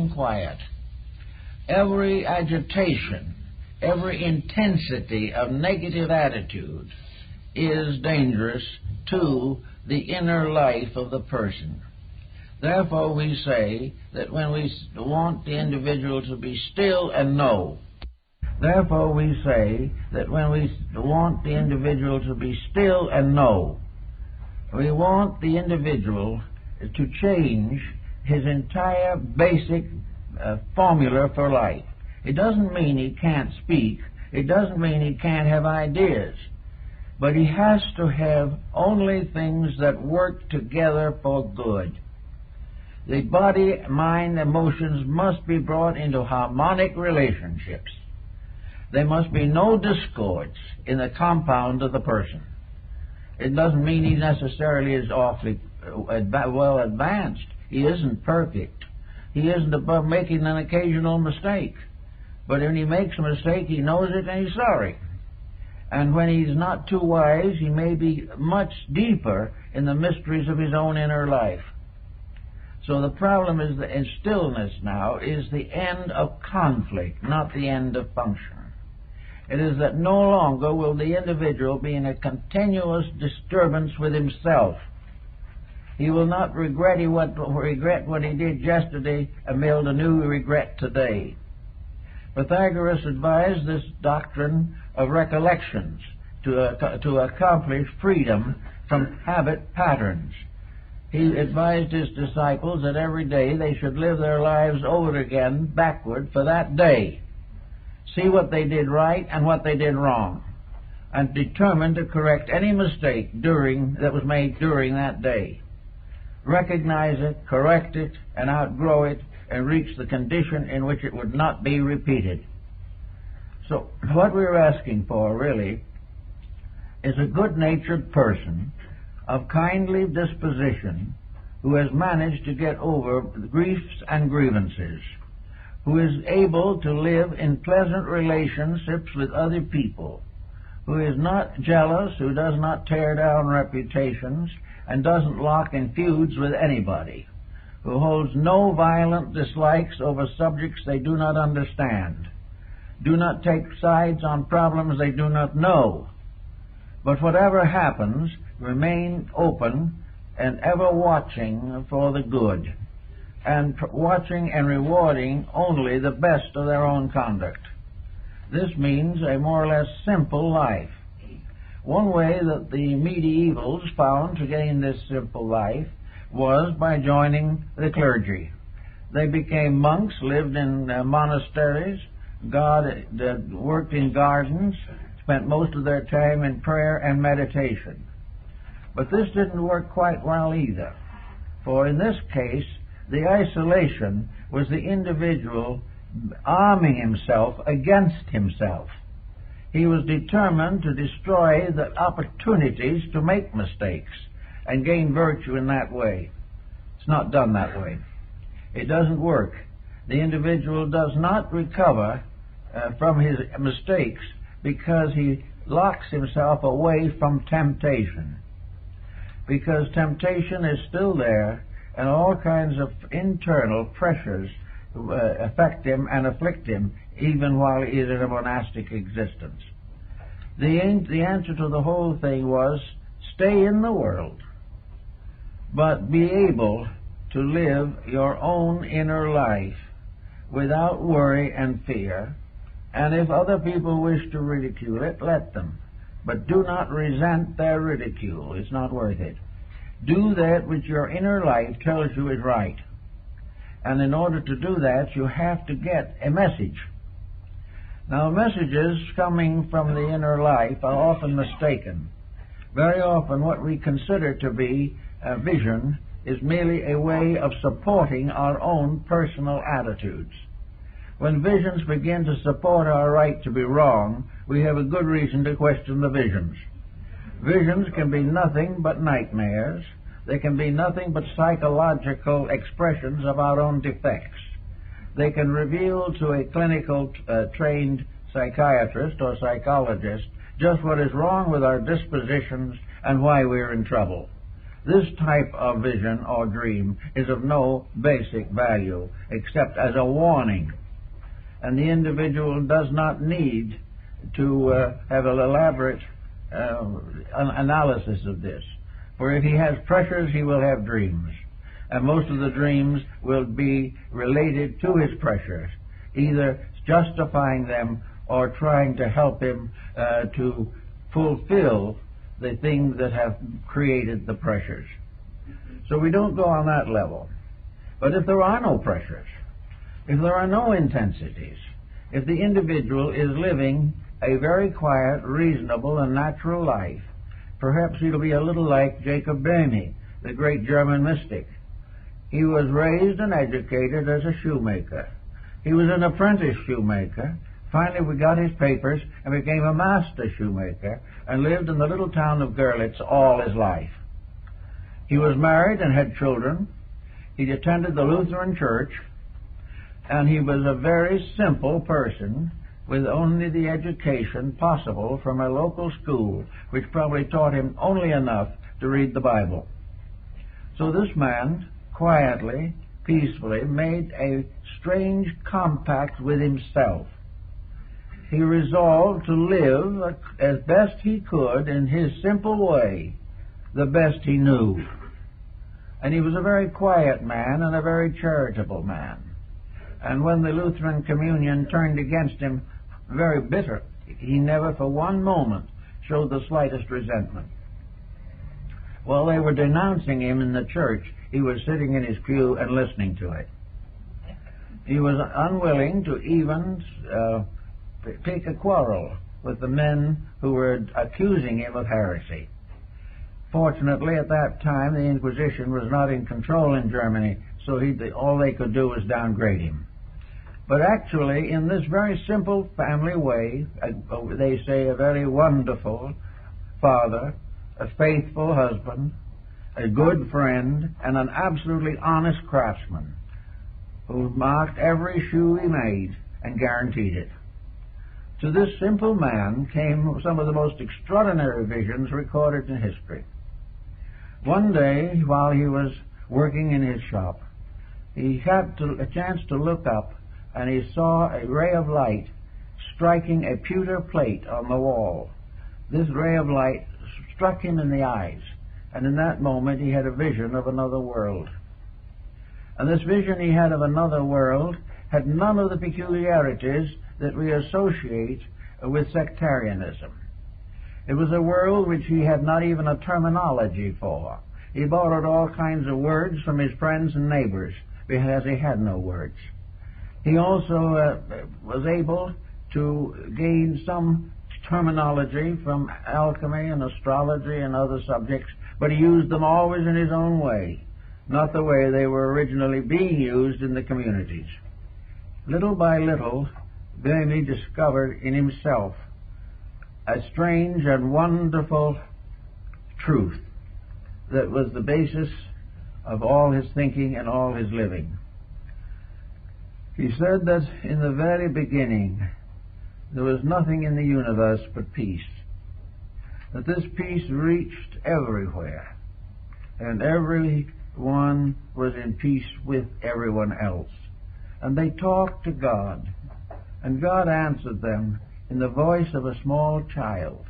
keeping quiet. Every agitation, every intensity of negative attitude is dangerous to the inner life of the person. Therefore, we say that when we want the individual to be still and know, therefore we say that when we want the individual to be still and know, we want the individual to change his entire basic formula for life. It doesn't mean he can't speak. It doesn't mean he can't have ideas. But he has to have only things that work together for good. The body, mind, emotions must be brought into harmonic relationships. There must be no discords in the compound of the person. It doesn't mean he necessarily is awfully well advanced. He isn't perfect. He isn't above making an occasional mistake. But when he makes a mistake, he knows it and he's sorry. And when he's not too wise, he may be much deeper in the mysteries of his own inner life. So the problem is that in stillness now is the end of conflict, not the end of function. It is that no longer will the individual be in a continuous disturbance with himself. He will not regret what he did yesterday and build a new regret today. Pythagoras advised this doctrine of recollections to accomplish freedom from habit patterns. He advised his disciples that every day they should live their lives over again backward for that day. See what they did right and what they did wrong, and determine to correct any mistake that was made during that day. Recognize it, correct it, and outgrow it, and reach the condition in which it would not be repeated. So what we're asking for, really, is a good-natured person of kindly disposition who has managed to get over griefs and grievances, who is able to live in pleasant relationships with other people, who is not jealous, who does not tear down reputations, and doesn't lock in feuds with anybody, who holds no violent dislikes over subjects they do not understand, do not take sides on problems they do not know, but whatever happens, remain open and ever watching for the good, and watching and rewarding only the best of their own conduct. This means a more or less simple life. One way that the medievals found to gain this simple life was by joining the clergy. They became monks, lived in monasteries, worked in gardens, spent most of their time in prayer and meditation. But this didn't work quite well either, for in this case, the isolation was the individual arming himself against himself. He was determined to destroy the opportunities to make mistakes and gain virtue in that way. It's not done that way. It doesn't work. The individual does not recover from his mistakes because he locks himself away from temptation. Because temptation is still there, and all kinds of internal pressures affect him and afflict him even while he is in a monastic existence. The answer to the whole thing was, stay in the world, but be able to live your own inner life without worry and fear, and if other people wish to ridicule it, let them. But do not resent their ridicule. It's not worth it. Do that which your inner life tells you is right. And in order to do that, you have to get a message. Now, messages coming from the inner life are often mistaken. Very often what we consider to be a vision is merely a way of supporting our own personal attitudes. When visions begin to support our right to be wrong, we have a good reason to question the visions. Visions can be nothing but nightmares. They can be nothing but psychological expressions of our own defects. They can reveal to a clinical trained psychiatrist or psychologist just what is wrong with our dispositions and why we're in trouble. This type of vision or dream is of no basic value except as a warning. And the individual does not need to have an elaborate analysis of this. For if he has pressures, he will have dreams. And most of the dreams will be related to his pressures, either justifying them or trying to help him to fulfill the things that have created the pressures. So we don't go on that level. But if there are no pressures, if there are no intensities, if the individual is living a very quiet, reasonable, and natural life, perhaps he'll be a little like Jacob Boehme, the great German mystic. He was raised and educated as a shoemaker. He was an apprentice shoemaker. Finally, we got his papers and became a master shoemaker and lived in the little town of Görlitz all his life. He was married and had children. He attended the Lutheran Church, and he was a very simple person with only the education possible from a local school, which probably taught him only enough to read the Bible. So this man quietly, peacefully made a strange compact with himself. He resolved to live as best he could in his simple way, the best he knew. And he was a very quiet man and a very charitable man. And when the Lutheran Communion turned against him, very bitter, he never for one moment showed the slightest resentment. While they were denouncing him in the church, he was sitting in his pew and listening to it. He was unwilling to even pick a quarrel with the men who were accusing him of heresy. Fortunately, at that time, the Inquisition was not in control in Germany, so all they could do was downgrade him. But actually, in this very simple family way, they say a very wonderful father, a faithful husband, a good friend, and an absolutely honest craftsman who marked every shoe he made and guaranteed it. To this simple man came some of the most extraordinary visions recorded in history. One day, while he was working in his shop, he had a chance to look up, and he saw a ray of light striking a pewter plate on the wall. This ray of light struck him in the eyes, and in that moment he had a vision of another world. And this vision he had of another world had none of the peculiarities that we associate with sectarianism. It was a world which he had not even a terminology for. He borrowed all kinds of words from his friends and neighbors because he had no words. He also was able to gain some terminology from alchemy and astrology and other subjects, but he used them always in his own way, not the way they were originally being used in the communities. Little by little, Boehme discovered in himself a strange and wonderful truth that was the basis of all his thinking and all his living. He said that in the very beginning there was nothing in the universe but peace, that this peace reached everywhere, and everyone was in peace with everyone else. And they talked to God, and God answered them in the voice of a small child,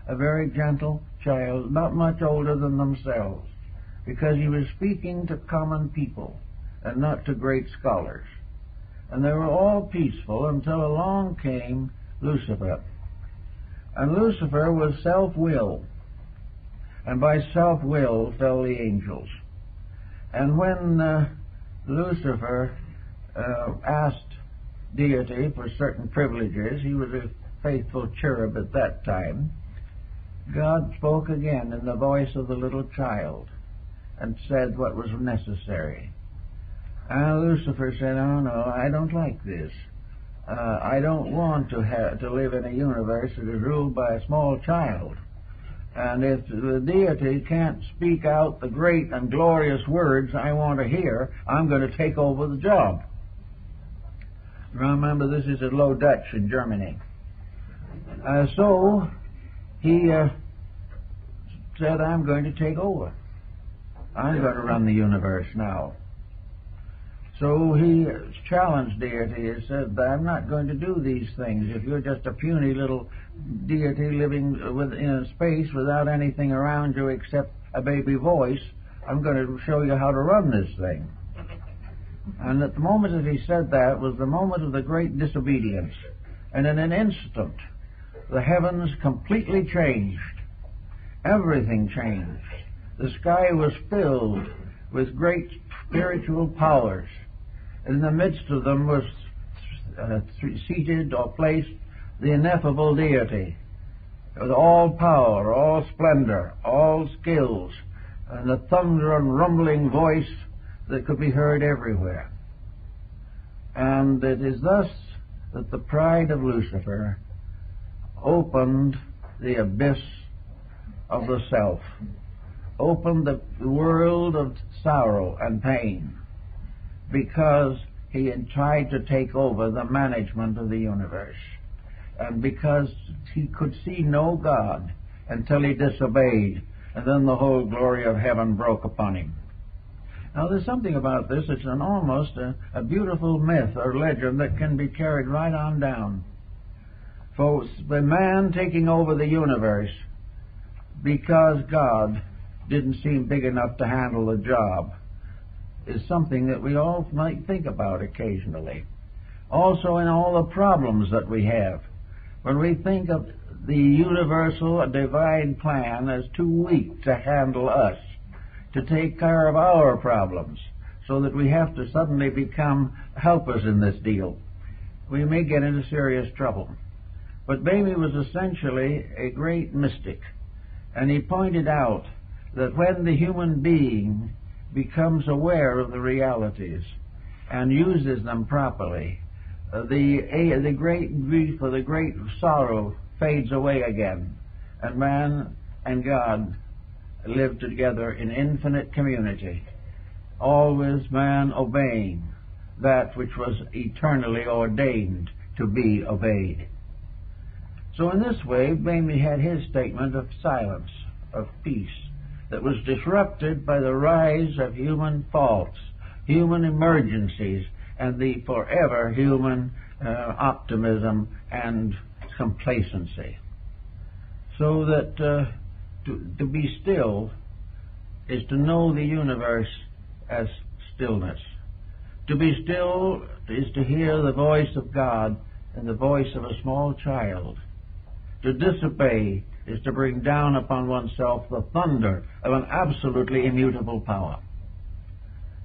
a very gentle child, not much older than themselves, because he was speaking to common people and not to great scholars. And they were all peaceful until along came Lucifer. And Lucifer was self-will, and by self-will fell the angels. And when Lucifer asked deity for certain privileges, he was a faithful cherub at that time, God spoke again in the voice of the little child and said what was necessary. And Lucifer said, "Oh no, I don't like this. I don't want to live in a universe that is ruled by a small child. And if the deity can't speak out the great and glorious words I want to hear, I'm going to take over the job." Remember, this is at Low Dutch in Germany. So he said, "I'm going to take over." I'm going to run the universe now. So he challenged deity and said, I'm not going to do these things. If you're just a puny little deity living in space without anything around you except a baby voice, I'm going to show you how to run this thing. And at the moment that he said that was the moment of the great disobedience. And in an instant, the heavens completely changed. Everything changed. The sky was filled with great spiritual powers. In the midst of them was seated or placed the ineffable deity, with all power, all splendor, all skills, and the thunder and rumbling voice that could be heard everywhere. And it is thus that the pride of Lucifer opened the abyss of the self, opened the world of sorrow and pain, because he had tried to take over the management of the universe, and because he could see no God until he disobeyed, and then the whole glory of heaven broke upon him. Now there's something about this, it's almost a beautiful myth or legend that can be carried right on down. For the man taking over the universe because God didn't seem big enough to handle the job is something that we all might think about occasionally. Also in all the problems that we have. When we think of the universal divine plan as too weak to handle us, to take care of our problems, so that we have to suddenly become helpers in this deal, we may get into serious trouble. But Bamey was essentially a great mystic, and he pointed out that when the human being becomes aware of the realities and uses them properly, the great grief or the great sorrow fades away again, and man and God live together in infinite community, always man obeying that which was eternally ordained to be obeyed. So in this way, Bamey had his statement of silence, of peace, that was disrupted by the rise of human faults, human emergencies, and the forever human optimism and complacency. So that to be still is to know the universe as stillness. To be still is to hear the voice of God and the voice of a small child. To disobey is to bring down upon oneself the thunder of an absolutely immutable power.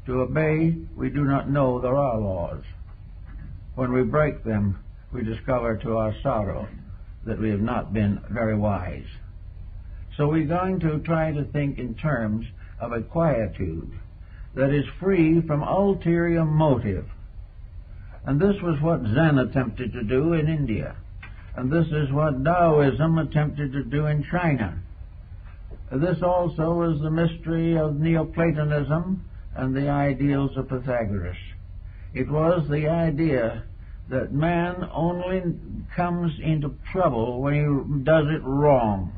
To obey, we do not know there are laws. When we break them, we discover to our sorrow that we have not been very wise. So we're going to try to think in terms of a quietude that is free from ulterior motive. And this was what Zen attempted to do in India. And this is what Taoism attempted to do in China. This also is the mystery of Neoplatonism and the ideals of Pythagoras. It was the idea that man only comes into trouble when he does it wrong.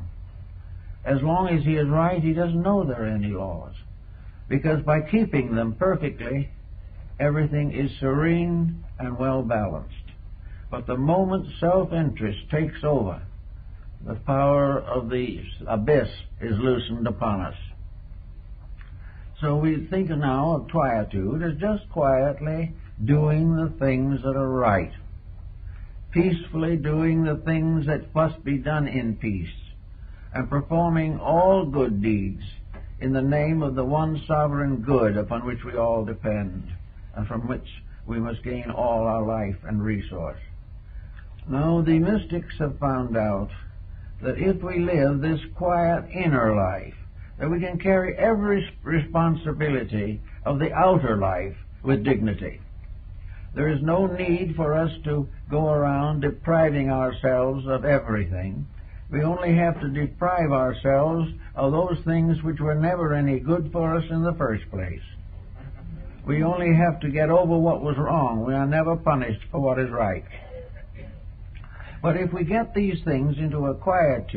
As long as he is right, he doesn't know there are any laws. Because by keeping them perfectly, everything is serene and well balanced. But the moment self-interest takes over, the power of the abyss is loosened upon us. So we think now of quietude as just quietly doing the things that are right, peacefully doing the things that must be done in peace, and performing all good deeds in the name of the one sovereign good upon which we all depend, and from which we must gain all our life and resource. Now, the mystics have found out that if we live this quiet inner life, that we can carry every responsibility of the outer life with dignity. There is no need for us to go around depriving ourselves of everything. We only have to deprive ourselves of those things which were never any good for us in the first place. We only have to get over what was wrong. We are never punished for what is right. But if we get these things into a quietude,